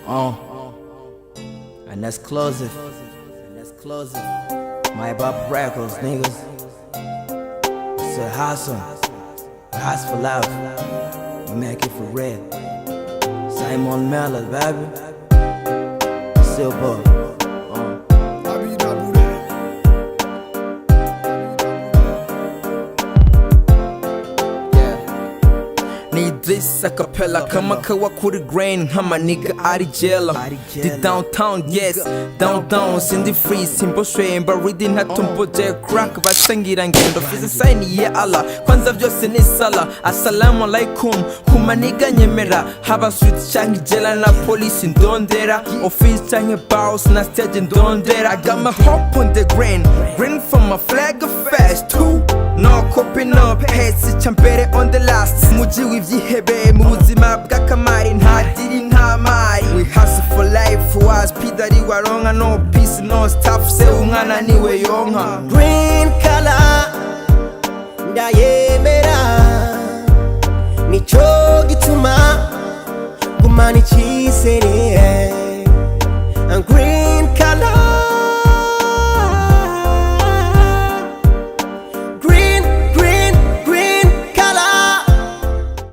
And that's closing. My Bob Records, niggas. It's a hustle. A hustle for life. We make it for real. Simon Miller, baby. Silver. Need this a cappella, kama kawa kuri grain, hama nigga ari jello. The downtown, yes, downtown, sindi free, simple strain, but reading hat tumbo je crack, basangira ngendo, fizi sign ye Allah, kwanza vyose ni sala, assalamu alaikum, kuma nigga nyemera, haba street changi jela na police ndondera, office changi bounce na stage ndondera, I got my hope on the grain from my flag of fast too. No coping up heads, champere on the last. Muji with the hebe, muzima bw'akamari ntadiri ntamari. We hustle for life, was pidari waronga, no peace, no stuff, se umwana niwe yonka. Green color, ndayemera, nico gituma gumana icyizere.